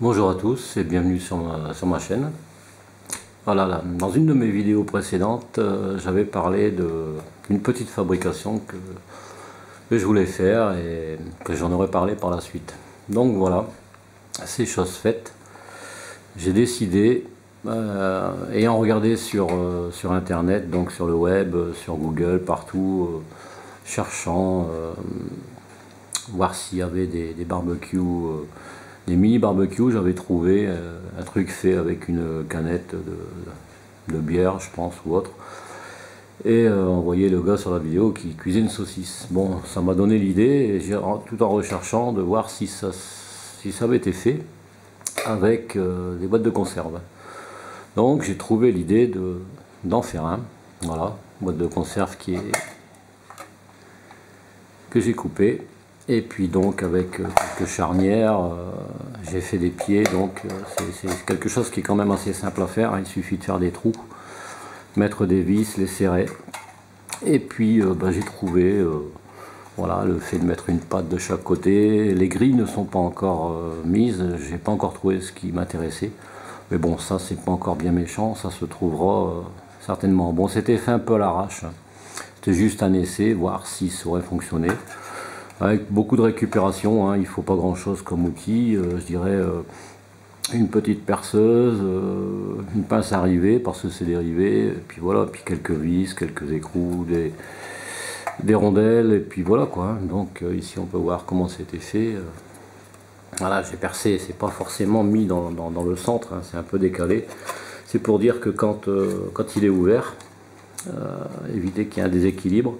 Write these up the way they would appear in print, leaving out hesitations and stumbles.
Bonjour à tous et bienvenue sur ma chaîne. Voilà, là, dans une de mes vidéos précédentes, j'avais parlé d'une petite fabrication que je voulais faire et que j'en aurais parlé par la suite. Donc voilà, c'est chose faite. J'ai décidé, ayant regardé sur internet, donc sur le web, sur Google, partout, cherchant, voir s'il y avait des barbecues. Des mini barbecues, j'avais trouvé un truc fait avec une canette de bière, je pense, ou autre. Et on voyait le gars sur la vidéo qui cuisait une saucisse. Bon, ça m'a donné l'idée, tout en recherchant, de voir si ça avait été fait avec des boîtes de conserve. Donc j'ai trouvé l'idée d'en faire un. Voilà, boîte de conserve que j'ai coupée. Et puis donc avec quelques charnières, j'ai fait des pieds, donc c'est quelque chose qui est quand même assez simple à faire. Il suffit de faire des trous, mettre des vis, les serrer. Et puis j'ai trouvé voilà, le fait de mettre une patte de chaque côté. Les grilles ne sont pas encore mises, j'ai pas encore trouvé ce qui m'intéressait. Mais bon, ça c'est pas encore bien méchant, ça se trouvera certainement. Bon, c'était fait un peu à l'arrache, c'était juste un essai, voir si ça aurait fonctionné. Avec beaucoup de récupération, hein, il ne faut pas grand chose comme outil, je dirais une petite perceuse, une pince à rivet parce que c'est des rivets, et puis voilà, puis quelques vis, quelques écrous, des rondelles, et puis voilà quoi. Donc ici on peut voir comment c'était fait. Voilà, j'ai percé, c'est pas forcément mis dans le centre, hein, c'est un peu décalé. C'est pour dire que quand il est ouvert, éviter qu'il y ait un déséquilibre.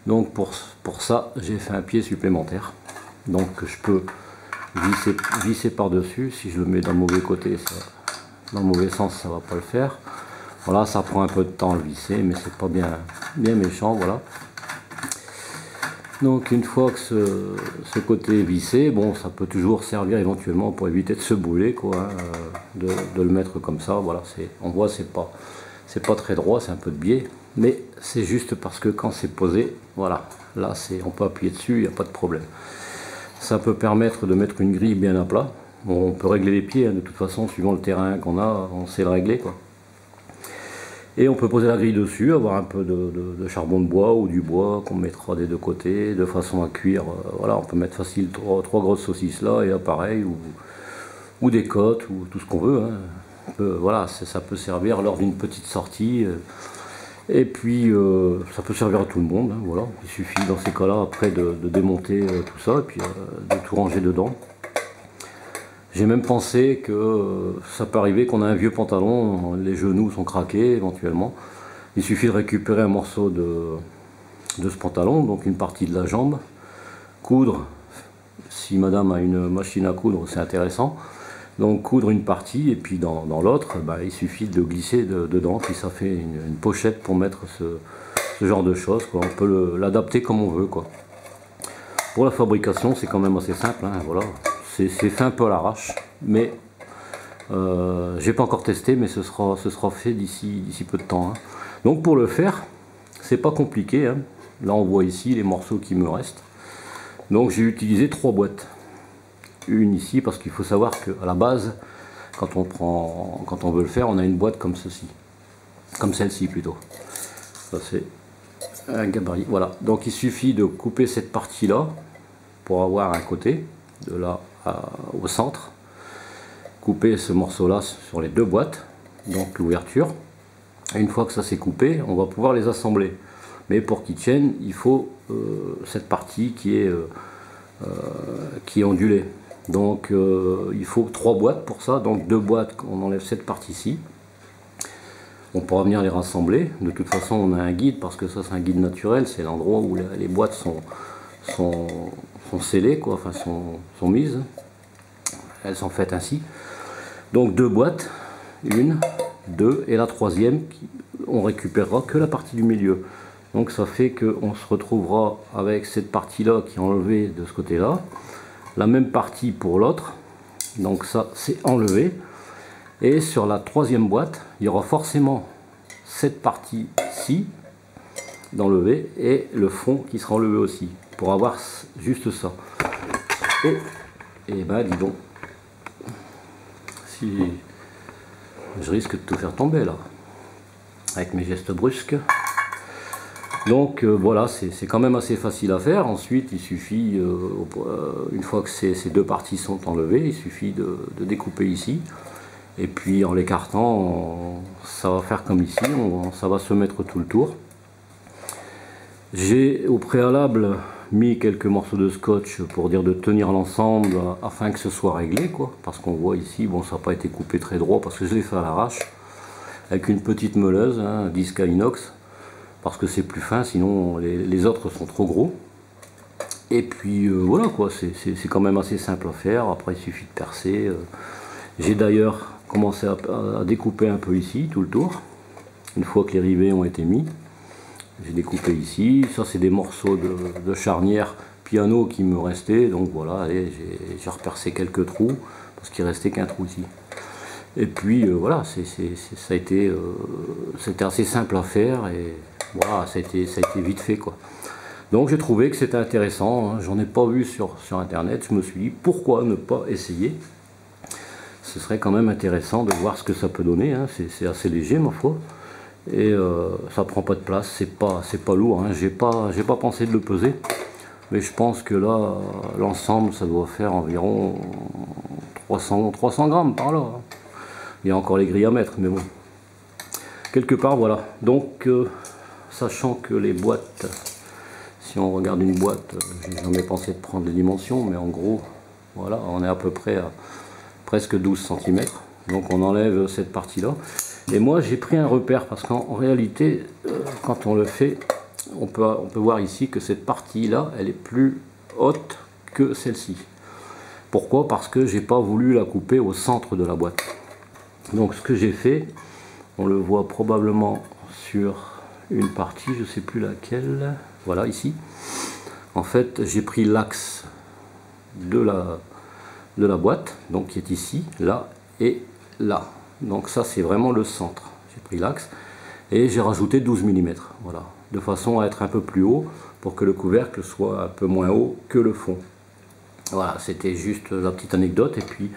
Donc pour ça, j'ai fait un pied supplémentaire. Donc je peux visser par-dessus. Si je le mets dans le mauvais côté, dans le mauvais sens, ça va pas le faire. Voilà, ça prend un peu de temps à le visser, mais c'est pas bien méchant. Voilà. Donc une fois que ce côté est vissé, bon, ça peut toujours servir éventuellement pour éviter de se brûler, quoi, hein, de le mettre comme ça. Voilà, on voit, c'est pas très droit, c'est un peu de biais. Mais c'est juste parce que quand c'est posé, voilà, là on peut appuyer dessus, il n'y a pas de problème. Ça peut permettre de mettre une grille bien à plat. Bon, on peut régler les pieds, hein, de toute façon, suivant le terrain qu'on a, on sait le régler, quoi. Et on peut poser la grille dessus, avoir un peu de charbon de bois ou du bois qu'on mettra des deux côtés, de façon à cuire. Voilà, on peut mettre facile trois grosses saucisses là et appareil, ou des côtes, ou tout ce qu'on veut, hein. Voilà, ça peut servir lors d'une petite sortie. Et puis ça peut servir à tout le monde, hein, voilà. Il suffit dans ces cas-là après de démonter tout ça et puis de tout ranger dedans. J'ai même pensé que ça peut arriver qu'on a un vieux pantalon, les genoux sont craqués éventuellement. Il suffit de récupérer un morceau de ce pantalon, donc une partie de la jambe, coudre, si madame a une machine à coudre c'est intéressant. Donc coudre une partie et puis dans l'autre, il suffit de glisser dedans, puis ça fait une pochette pour mettre ce genre de choses, quoi. On peut l'adapter comme on veut, quoi. Pour la fabrication, c'est quand même assez simple, hein, voilà. C'est fait un peu à l'arrache, mais j'ai pas encore testé, mais ce sera fait d'ici peu de temps, hein. Donc pour le faire, c'est pas compliqué, hein. Là on voit ici les morceaux qui me restent. Donc j'ai utilisé 3 boîtes. Une ici parce qu'il faut savoir qu'à la base quand on veut le faire, on a une boîte comme ceci, comme celle-ci plutôt. Ça c'est un gabarit, voilà. Donc il suffit de couper cette partie là pour avoir un côté de là au centre, couper ce morceau là sur les 2 boîtes, donc l'ouverture. Une fois que ça s'est coupé, on va pouvoir les assembler, mais pour qu'ils tiennent il faut cette partie qui est ondulée. Donc il faut 3 boîtes pour ça, donc 2 boîtes, on enlève cette partie-ci. On pourra venir les rassembler. De toute façon on a un guide, parce que ça c'est un guide naturel, c'est l'endroit où les boîtes sont scellées, quoi, enfin sont mises. Elles sont faites ainsi. Donc 2 boîtes, 1, 2, et la troisième, on récupérera que la partie du milieu. Donc ça fait qu'on se retrouvera avec cette partie-là qui est enlevée de ce côté-là. La même partie pour l'autre, donc ça c'est enlevé, et sur la troisième boîte il y aura forcément cette partie-ci d'enlever et le fond qui sera enlevé aussi, pour avoir juste ça. Et ben dis donc, si je risque de tout faire tomber là, avec mes gestes brusques. Donc voilà, c'est quand même assez facile à faire. Ensuite, il suffit, une fois que ces deux parties sont enlevées, il suffit de découper ici. Et puis en l'écartant, ça va faire comme ici, ça va se mettre tout le tour. J'ai au préalable mis quelques morceaux de scotch pour dire de tenir l'ensemble afin que ce soit réglé, quoi. Parce qu'on voit ici, bon, ça n'a pas été coupé très droit parce que je l'ai fait à l'arrache avec une petite meuleuse, un disque à inox, parce que c'est plus fin, sinon les autres sont trop gros. Et puis voilà quoi, c'est quand même assez simple à faire. Après il suffit de percer. J'ai d'ailleurs commencé à découper un peu ici, tout le tour, une fois que les rivets ont été mis. J'ai découpé ici, ça c'est des morceaux de charnière piano qui me restaient, donc voilà, j'ai repercé quelques trous, parce qu'il restait qu'un trou ici. Et puis voilà, c'était assez simple à faire, et voilà, ça a été vite fait quoi. Donc j'ai trouvé que c'était intéressant, hein. J'en ai pas vu sur internet, je me suis dit pourquoi ne pas essayer. Ce serait quand même intéressant de voir ce que ça peut donner, hein. C'est assez léger ma foi. Et ça prend pas de place, c'est pas lourd, hein. J'ai pas pensé de le peser, mais je pense que là l'ensemble ça doit faire environ 300 grammes par là, hein. Il y a encore les grilles à mettre, mais bon, quelque part voilà. Donc sachant que les boîtes, si on regarde une boîte, j'ai jamais pensé de prendre les dimensions, mais en gros voilà, on est à peu près à presque 12 cm, donc on enlève cette partie là. Et moi j'ai pris un repère parce qu'en réalité quand on le fait, on peut voir ici que cette partie là elle est plus haute que celle-ci. Pourquoi? Parce que j'ai pas voulu la couper au centre de la boîte. Donc ce que j'ai fait, on le voit probablement sur une partie, je sais plus laquelle, voilà ici. En fait j'ai pris l'axe de la boîte, donc qui est ici, là et là. Donc ça c'est vraiment le centre. J'ai pris l'axe et j'ai rajouté 12 mm, voilà, de façon à être un peu plus haut pour que le couvercle soit un peu moins haut que le fond. Voilà, c'était juste la petite anecdote. Et puis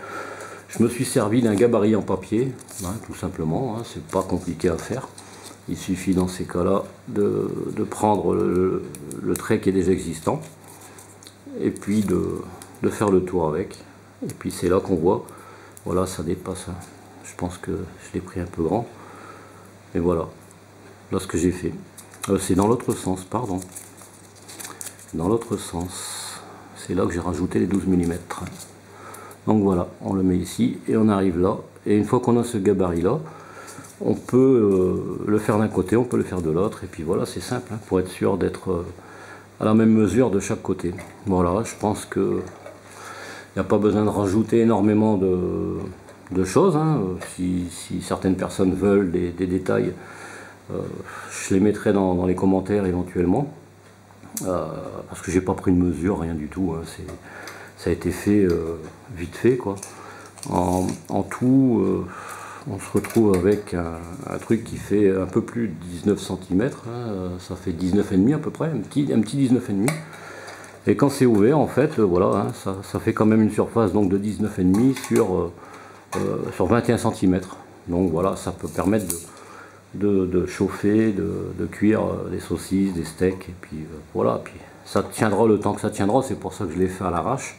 je me suis servi d'un gabarit en papier, hein, tout simplement, hein, c'est pas compliqué à faire. Il suffit dans ces cas-là de prendre le trait qui est déjà existant et puis de faire le tour avec. Et puis c'est là qu'on voit, voilà, ça dépasse. Je pense que je l'ai pris un peu grand. Et voilà, là ce que j'ai fait. C'est dans l'autre sens, pardon. Dans l'autre sens. C'est là que j'ai rajouté les 12 mm. Donc voilà, on le met ici et on arrive là. Et une fois qu'on a ce gabarit là, on peut le faire d'un côté, on peut le faire de l'autre. Et puis voilà, c'est simple, hein, pour être sûr d'être à la même mesure de chaque côté. Voilà, je pense que il n'y a pas besoin de rajouter énormément de choses, hein. Si certaines personnes veulent des détails, je les mettrai dans les commentaires éventuellement, parce que j'ai pas pris de mesure, rien du tout, hein. Ça a été fait vite fait quoi. En tout, on se retrouve avec un truc qui fait un peu plus de 19 cm, hein. Ça fait 19,5 à peu près, un petit 19,5. Et quand c'est ouvert, en fait, voilà, hein, ça fait quand même une surface donc de 19,5 sur 21 cm. Donc voilà, ça peut permettre de chauffer, de cuire des saucisses, des steaks, et puis voilà, puis ça tiendra le temps que ça tiendra, c'est pour ça que je l'ai fait à l'arrache.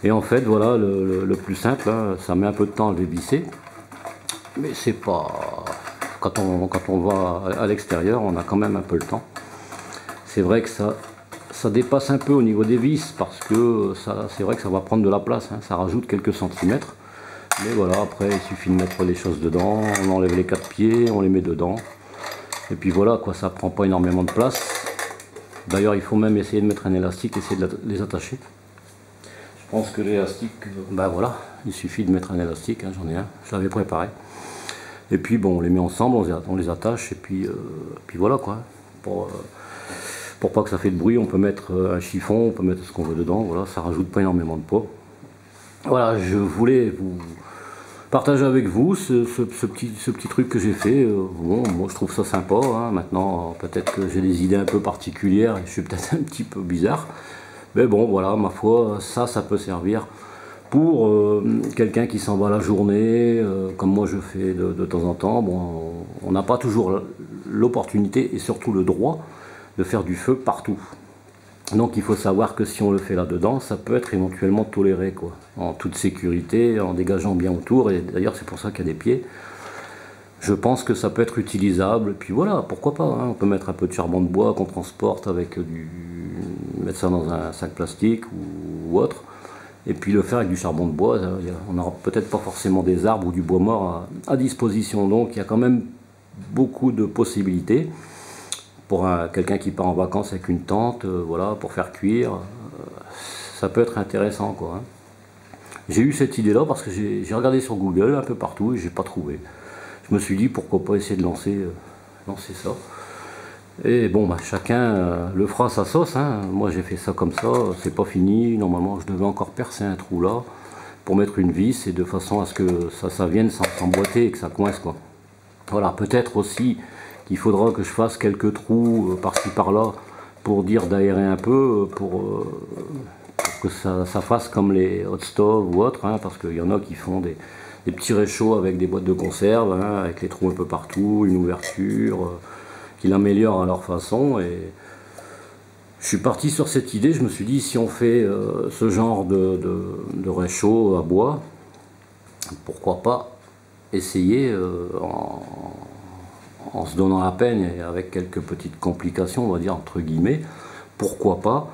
Et en fait, voilà, le plus simple, hein, ça met un peu de temps à le dévisser, mais c'est pas... Quand on va à l'extérieur, on a quand même un peu le temps. C'est vrai que ça dépasse un peu au niveau des vis, parce que c'est vrai que ça va prendre de la place, hein, ça rajoute quelques centimètres. Mais voilà, après il suffit de mettre les choses dedans, on enlève les 4 pieds, on les met dedans. Et puis voilà, quoi, ça prend pas énormément de place. D'ailleurs, il faut même essayer de mettre un élastique, essayer de les attacher. Je pense que l'élastique, ben voilà, il suffit de mettre un élastique, hein, j'en ai un, je l'avais préparé. Et puis bon, on les met ensemble, on les attache, et puis voilà quoi. Pour pas que ça fait de bruit, on peut mettre un chiffon, on peut mettre ce qu'on veut dedans, voilà, ça rajoute pas énormément de poids. Voilà, je voulais vous partager avec vous ce petit truc que j'ai fait. Bon, moi je trouve ça sympa, hein. Maintenant peut-être que j'ai des idées un peu particulières et je suis peut-être un petit peu bizarre. Mais bon, voilà, ma foi, ça peut servir Pour quelqu'un qui s'en va la journée, comme moi je fais de temps en temps, bon, on n'a pas toujours l'opportunité et surtout le droit de faire du feu partout. Donc il faut savoir que si on le fait là-dedans, ça peut être éventuellement toléré, quoi, en toute sécurité, en dégageant bien autour, et d'ailleurs c'est pour ça qu'il y a des pieds. Je pense que ça peut être utilisable, et puis voilà, pourquoi pas, hein, on peut mettre un peu de charbon de bois qu'on transporte avec mettre ça dans un sac plastique ou autre, et puis le faire avec du charbon de bois. On n'aura peut-être pas forcément des arbres ou du bois mort à disposition, donc il y a quand même beaucoup de possibilités pour quelqu'un qui part en vacances avec une tente, voilà, pour faire cuire, ça peut être intéressant, quoi, hein. J'ai eu cette idée là parce que j'ai regardé sur Google un peu partout et j'ai pas trouvé. Je me suis dit pourquoi pas essayer de lancer ça. Et bon, bah, chacun le fera à sa sauce, hein. Moi j'ai fait ça comme ça, c'est pas fini. Normalement je devais encore percer un trou là pour mettre une vis et de façon à ce que ça vienne s'emboîter et que ça coince, quoi. Voilà, peut-être aussi qu'il faudra que je fasse quelques trous par-ci par-là pour dire d'aérer un peu, pour que ça fasse comme les hot stoves ou autres, hein, parce qu'il y en a qui font des petits réchauds avec des boîtes de conserve, hein, avec les trous un peu partout, une ouverture, qui l'améliorent à leur façon. Et je suis parti sur cette idée, je me suis dit si on fait ce genre de réchaud à bois, pourquoi pas essayer en se donnant la peine et avec quelques petites complications, on va dire entre guillemets, pourquoi pas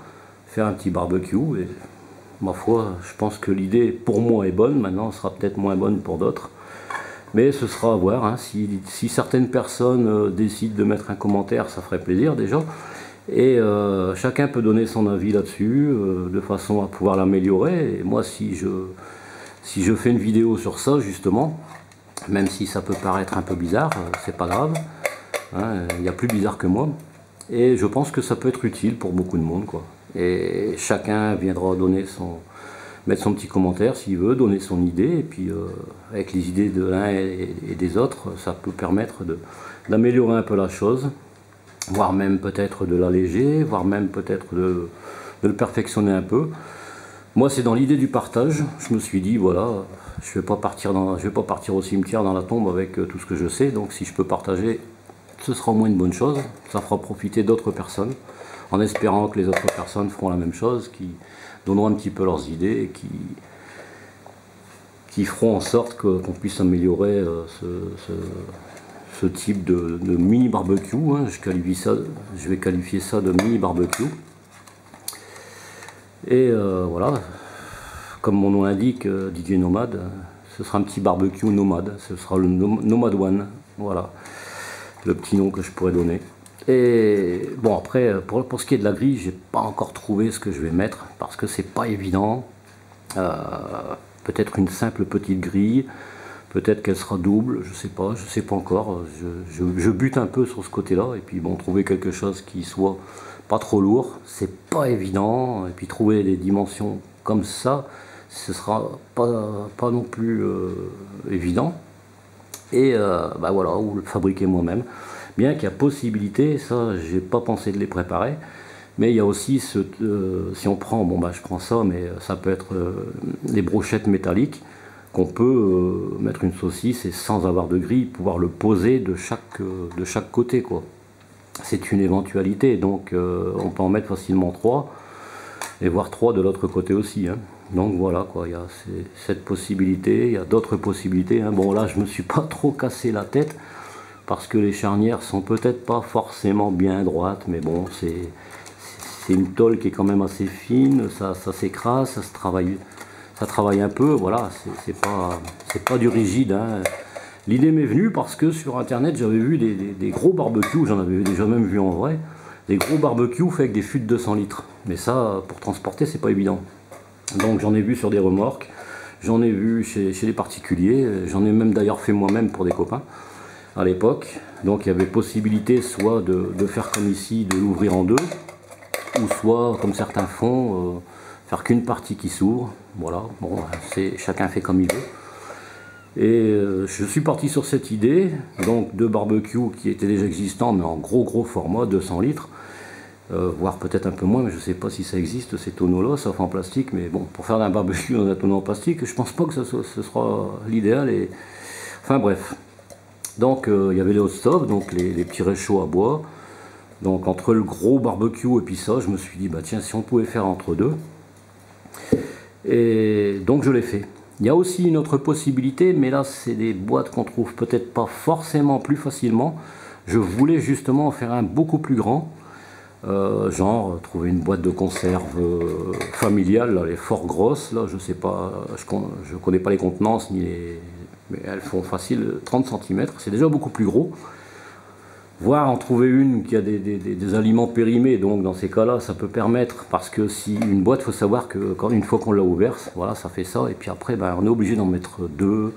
faire un petit barbecue. Et ma foi, je pense que l'idée pour moi est bonne, maintenant elle sera peut-être moins bonne pour d'autres, mais ce sera à voir, hein. Si certaines personnes décident de mettre un commentaire, ça ferait plaisir déjà, et chacun peut donner son avis là-dessus, de façon à pouvoir l'améliorer. Et moi si je fais une vidéo sur ça justement, même si ça peut paraître un peu bizarre, c'est pas grave, hein, il y a plus bizarre que moi, et je pense que ça peut être utile pour beaucoup de monde, quoi. Et chacun viendra mettre son petit commentaire s'il veut, donner son idée, et puis avec les idées de l'un et des autres, ça peut permettre d'améliorer un peu la chose, voire même peut-être de l'alléger, voire même peut-être de le perfectionner un peu. Moi c'est dans l'idée du partage, je me suis dit voilà, je vais pas partir au cimetière dans la tombe avec tout ce que je sais, donc si je peux partager, ce sera au moins une bonne chose, ça fera profiter d'autres personnes, en espérant que les autres personnes feront la même chose, qui donneront un petit peu leurs idées et qui feront en sorte qu'on puisse améliorer ce type de mini barbecue, hein. Je vais qualifier ça de mini barbecue. Et voilà, comme mon nom l'indique, DJ Nomade, ce sera un petit barbecue nomade, ce sera le Nomad One, voilà, le petit nom que je pourrais donner. Et bon, après, pour ce qui est de la grille, j'ai pas encore trouvé ce que je vais mettre, parce que c'est pas évident. Peut-être une simple petite grille, peut-être qu'elle sera double, je sais pas encore, je bute un peu sur ce côté-là, et puis bon, trouver quelque chose qui soit pas trop lourd, c'est pas évident, et puis trouver des dimensions comme ça, ce sera pas non plus évident, et bah voilà, ou le fabriquer moi-même, bien qu'il y a possibilité, ça j'ai pas pensé de les préparer, mais il y a aussi si on prend, bon bah je prends ça, mais ça peut être les brochettes métalliques, qu'on peut mettre une saucisse et sans avoir de grille, pouvoir le poser de chaque côté, quoi. C'est une éventualité, donc on peut en mettre facilement 3, et voire 3 de l'autre côté aussi, hein. Donc voilà, quoi, il y a cette possibilité, il y a d'autres possibilités, hein. Bon là je me suis pas trop cassé la tête, parce que les charnières sont peut-être pas forcément bien droites, mais bon, c'est une tôle qui est quand même assez fine, ça s'écrase, ça travaille un peu, voilà, c'est pas du rigide, hein. L'idée m'est venue parce que sur internet j'avais vu des gros barbecues, j'en avais déjà même vu en vrai, des gros barbecues faits avec des fûts de 200 litres. Mais ça, pour transporter, c'est pas évident. Donc j'en ai vu sur des remorques, j'en ai vu chez des particuliers, j'en ai même d'ailleurs fait moi-même pour des copains à l'époque. Donc il y avait possibilité soit de faire comme ici, de l'ouvrir en deux, ou soit comme certains font, faire qu'une partie qui s'ouvre. Voilà, bon, chacun fait comme il veut. Et je suis parti sur cette idée, donc de barbecue qui était déjà existant, mais en gros format, 200 litres. voire peut-être un peu moins, mais je sais pas si ça existe ces tonneaux là, sauf en plastique. Mais bon, pour faire un barbecue dans un tonneau en plastique, je pense pas que ce sera l'idéal. Et enfin bref, donc il y avait les hot stoves, donc les petits réchauds à bois. Donc entre le gros barbecue et puis ça, je me suis dit bah tiens, si on pouvait faire entre deux. Et donc je l'ai fait. Il y a aussi une autre possibilité, mais là c'est des boîtes qu'on trouve peut-être pas forcément plus facilement. Je voulais justement en faire un beaucoup plus grand, genre trouver une boîte de conserve familiale, là, les fort grosses, là je sais pas, je connais pas les contenances ni les, mais elles font facile 30 cm, c'est déjà beaucoup plus gros. Voire en trouver une qui a des aliments périmés, donc dans ces cas-là, ça peut permettre, parce que si une boîte, il faut savoir que quand une fois qu'on l'a ouverte, voilà, ça fait ça, et puis après, ben, on est obligé d'en mettre deux,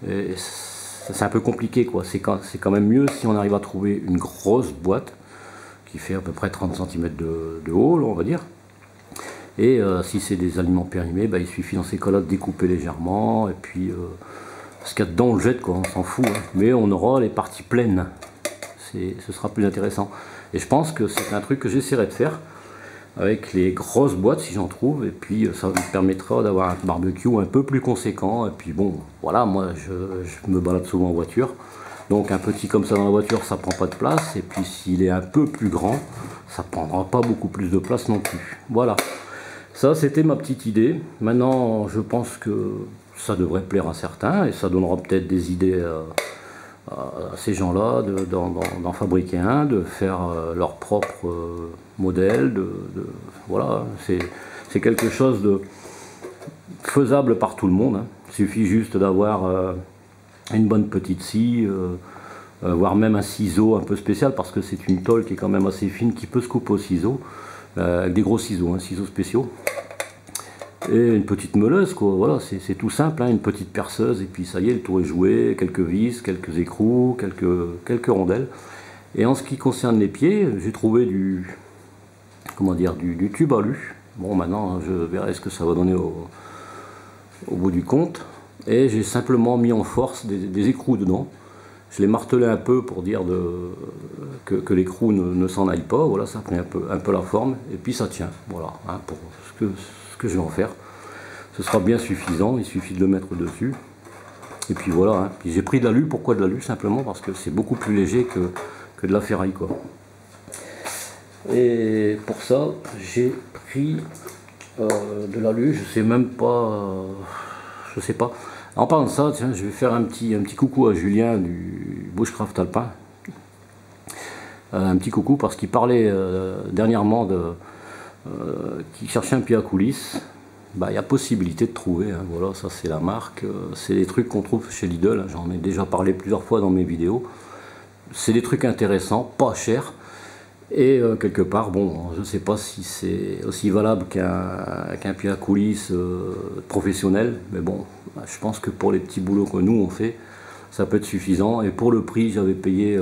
c'est un peu compliqué, quoi. C'est quand même mieux si on arrive à trouver une grosse boîte, qui fait à peu près 30 cm de haut, là, on va dire, et si c'est des aliments périmés, ben, il suffit dans ces cas-là de découper légèrement, et puis, ce qu'il y a dedans, on le jette, quoi, on s'en fout, hein. Mais on aura les parties pleines. Ce sera plus intéressant. Et je pense que c'est un truc que j'essaierai de faire avec les grosses boîtes si j'en trouve, et puis ça me permettra d'avoir un barbecue un peu plus conséquent. Et puis bon, voilà, moi je me balade souvent en voiture, donc un petit comme ça dans la voiture, ça prend pas de place, et puis s'il est un peu plus grand, ça prendra pas beaucoup plus de place non plus. Voilà, ça c'était ma petite idée. Maintenant je pense que ça devrait plaire à certains, et ça donnera peut-être des idées à ces gens-là d'en fabriquer un, de faire leur propre modèle, voilà, c'est quelque chose de faisable par tout le monde, hein. Il suffit juste d'avoir une bonne petite scie, voire même un ciseau un peu spécial, parce que c'est une tôle qui est quand même assez fine, qui peut se couper au ciseau, avec des gros ciseaux, hein, ciseaux spéciaux. Et une petite meuleuse, quoi, voilà, c'est tout simple, hein, une petite perceuse, et puis ça y est, le tour est joué, quelques vis, quelques écrous, quelques rondelles. Et en ce qui concerne les pieds, j'ai trouvé du tube alu. Bon, maintenant, je verrai ce que ça va donner au bout du compte. Et j'ai simplement mis en force des écrous dedans. Je l'ai martelé un peu pour dire que l'écrou ne s'en aille pas, voilà, ça prend un peu la forme, et puis ça tient, voilà, hein, pour ce que je vais en faire. Ce sera bien suffisant, il suffit de le mettre dessus. Et puis voilà, hein. Puis j'ai pris de l'alu, pourquoi de l'alu? Simplement parce que c'est beaucoup plus léger que de la ferraille, quoi. Et pour ça, j'ai pris de l'alu, je sais même pas, je sais pas. En parlant de ça, tiens, je vais faire un petit coucou à Julien du Bushcraft Alpin. Un petit coucou parce qu'il parlait dernièrement qu'il cherchait un pied à coulisses. Bah, il y a possibilité de trouver, hein, voilà, ça c'est la marque, c'est des trucs qu'on trouve chez Lidl, hein, j'en ai déjà parlé plusieurs fois dans mes vidéos. C'est des trucs intéressants, pas chers, et quelque part, bon, je ne sais pas si c'est aussi valable qu'un pied à coulisses professionnel, mais bon, je pense que pour les petits boulots que nous on fait, ça peut être suffisant, et pour le prix, j'avais payé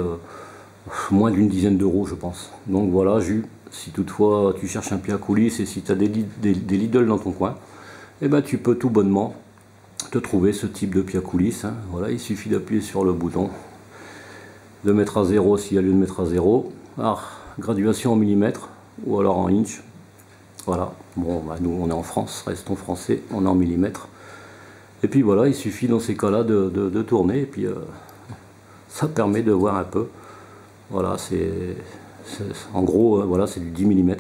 moins d'une dizaine d'euros, je pense. Donc voilà, Jus, si toutefois tu cherches un pied à coulisses et si tu as des Lidl dans ton coin, eh ben, tu peux tout bonnement te trouver ce type de pied à coulisses, hein. Voilà, il suffit d'appuyer sur le bouton, de mettre à 0 s'il y a lieu de mettre à 0. Alors, graduation en millimètres ou alors en inch. Voilà, bon, bah, nous on est en France, restons français, on est en millimètres. Et puis voilà, il suffit dans ces cas-là de tourner, et puis ça permet de voir un peu. Voilà, en gros, voilà, c'est du 10 mm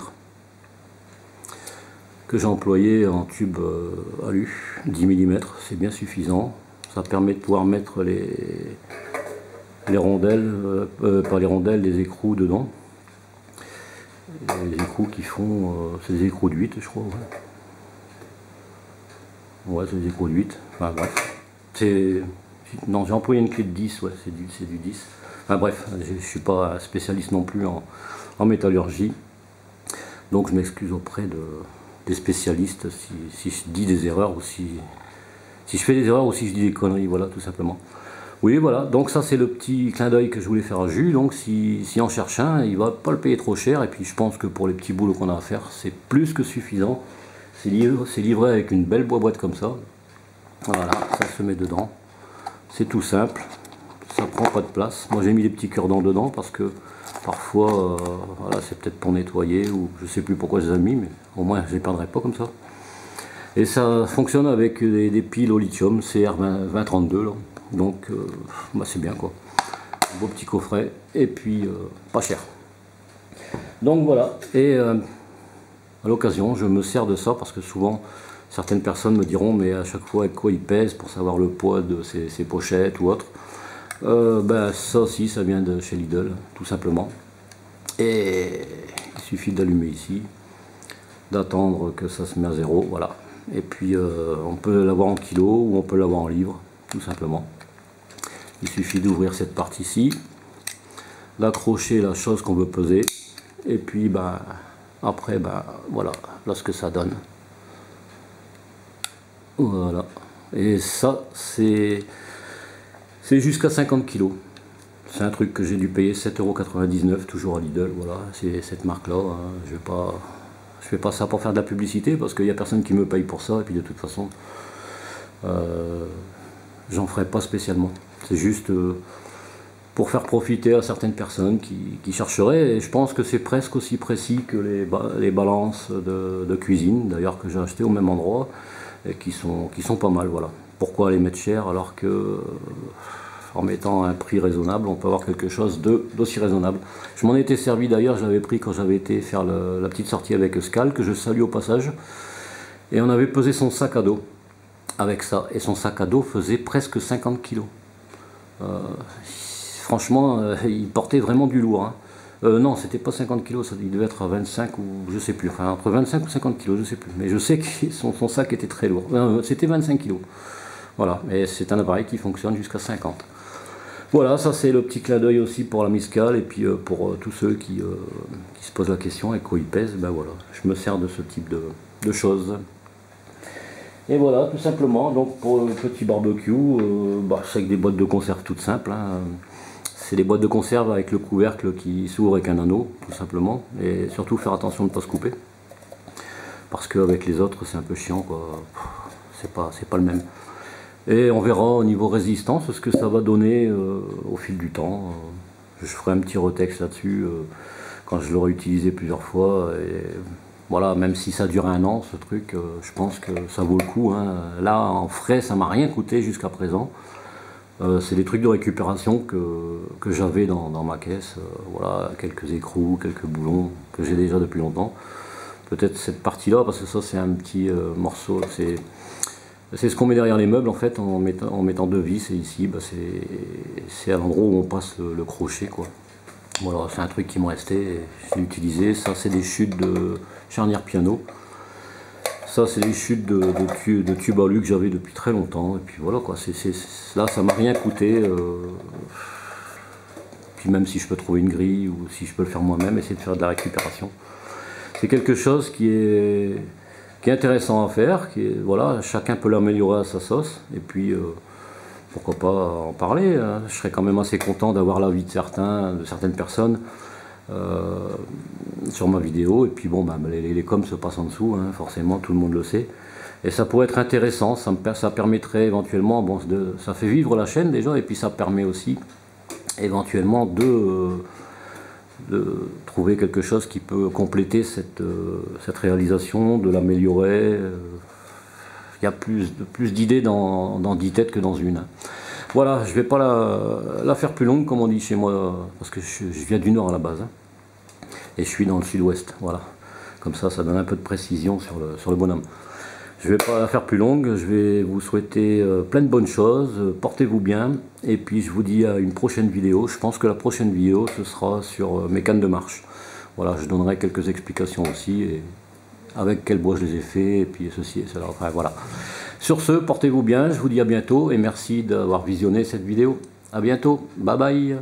que j'ai employé en tube alu. 10 mm, c'est bien suffisant. Ça permet de pouvoir mettre les rondelles, pas les rondelles, les écrous dedans. Les écrous qui font, c'est des écrous de 8, je crois. Ouais, c'est des écrous de 8. Enfin bref. Non, j'ai employé une clé de 10, ouais, c'est du 10. Enfin bref, je ne suis pas spécialiste non plus en métallurgie. Donc je m'excuse auprès des spécialistes si je dis des erreurs ou si je fais des erreurs ou si je dis des conneries, voilà, tout simplement. Oui, voilà, donc ça c'est le petit clin d'œil que je voulais faire à Jus. Donc si on cherche un, il va pas le payer trop cher, et puis je pense que pour les petits boulots qu'on a à faire, c'est plus que suffisant. C'est livré avec une belle boîte comme ça. Voilà, ça se met dedans. C'est tout simple, ça prend pas de place. Moi j'ai mis des petits cure-dents dedans parce que Parfois, voilà, c'est peut-être pour nettoyer, ou je sais plus pourquoi je les ai mis, mais au moins je les perdrai pas comme ça. Et ça fonctionne avec des piles au lithium, CR2032 là. Donc bah, c'est bien quoi. Un beau petit coffret, et puis pas cher. Donc voilà, et à l'occasion, je me sers de ça parce que souvent, certaines personnes me diront, mais à chaque fois avec quoi il pèse pour savoir le poids de ses pochettes ou autre. Ben, ça aussi, ça vient de chez Lidl, tout simplement. Et il suffit d'allumer ici, d'attendre que ça se met à zéro, voilà. Et puis on peut l'avoir en kilos ou on peut l'avoir en livres, tout simplement. Il suffit d'ouvrir cette partie-ci, d'accrocher la chose qu'on veut peser, et puis ben, après, ben, voilà, là ce que ça donne. Voilà. Et ça, c'est jusqu'à 50 kg. C'est un truc que j'ai dû payer 7,99 €, toujours à Lidl, voilà, c'est cette marque-là. Hein. Je fais pas ça pour faire de la publicité, parce qu'il n'y a personne qui me paye pour ça, et puis de toute façon, j'en ferai pas spécialement. C'est juste pour faire profiter à certaines personnes qui chercheraient, et je pense que c'est presque aussi précis que les balances de cuisine, d'ailleurs que j'ai acheté au même endroit, et qui sont pas mal, voilà. Pourquoi les mettre cher alors que en mettant un prix raisonnable, on peut avoir quelque chose d'aussi raisonnable. Je m'en étais servi d'ailleurs, je l'avais pris quand j'avais été faire la petite sortie avec Scal, que je salue au passage, et on avait pesé son sac à dos avec ça, et son sac à dos faisait presque 50 kg. Franchement, il portait vraiment du lourd. Hein. Non, c'était pas 50 kg, il devait être à 25 ou je sais plus, enfin entre 25 ou 50 kg, je sais plus. Mais je sais que son sac était très lourd. C'était 25 kg. Voilà, mais c'est un appareil qui fonctionne jusqu'à 50. Voilà, ça c'est le petit clin d'œil aussi pour la Miscal, et puis pour tous ceux qui se posent la question et quoi ils pèsent, ben voilà, je me sers de ce type de choses. Et voilà, tout simplement, donc pour le petit barbecue, bah, c'est avec des boîtes de conserve toutes simples. Hein. C'est des boîtes de conserve avec le couvercle qui s'ouvre avec un anneau, tout simplement, et surtout faire attention de ne pas se couper. Parce qu'avec les autres, c'est un peu chiant, quoi. C'est pas le même. Et on verra au niveau résistance ce que ça va donner au fil du temps. Je ferai un petit retexte là-dessus quand je l'aurai utilisé plusieurs fois. Et voilà, même si ça dure 1 an, ce truc, je pense que ça vaut le coup. Hein. Là, en frais, ça m'a rien coûté jusqu'à présent. C'est des trucs de récupération que j'avais dans ma caisse. Voilà, quelques écrous, quelques boulons que j'ai déjà depuis longtemps. Peut-être cette partie-là, parce que ça, c'est un petit morceau. C'est ce qu'on met derrière les meubles en fait, en mettant 2 vis, et ici bah, c'est à l'endroit où on passe le crochet quoi. Voilà, c'est un truc qui me restait, je l'ai utilisé. Ça c'est des chutes de charnière piano. Ça c'est des chutes de tube alu que j'avais depuis très longtemps. Et puis voilà quoi, là ça m'a rien coûté. Puis même si je peux trouver une grille ou si je peux le faire moi-même, essayer de faire de la récupération. C'est quelque chose qui est intéressant à faire, voilà, chacun peut l'améliorer à sa sauce, et puis pourquoi pas en parler, hein. Je serais quand même assez content d'avoir l'avis de certaines personnes sur ma vidéo, et puis bon, bah, les coms se passent en dessous, hein, forcément, tout le monde le sait, et ça pourrait être intéressant, ça permettrait éventuellement, bon, ça fait vivre la chaîne déjà, et puis ça permet aussi éventuellement de trouver quelque chose qui peut compléter cette réalisation, de l'améliorer. Il y a plus d'idées dans 10 têtes que dans une. Voilà, je ne vais pas la faire plus longue comme on dit chez moi, parce que je viens du nord à la base. Hein, et je suis dans le sud-ouest, voilà. Comme ça donne un peu de précision sur le bonhomme. Je ne vais pas la faire plus longue, je vais vous souhaiter plein de bonnes choses, portez-vous bien, et puis je vous dis à une prochaine vidéo. Je pense que la prochaine vidéo, ce sera sur mes cannes de marche. Voilà, je donnerai quelques explications aussi, et avec quel bois je les ai fait, et puis ceci et cela, enfin voilà. Sur ce, portez-vous bien, je vous dis à bientôt, et merci d'avoir visionné cette vidéo. À bientôt, bye bye.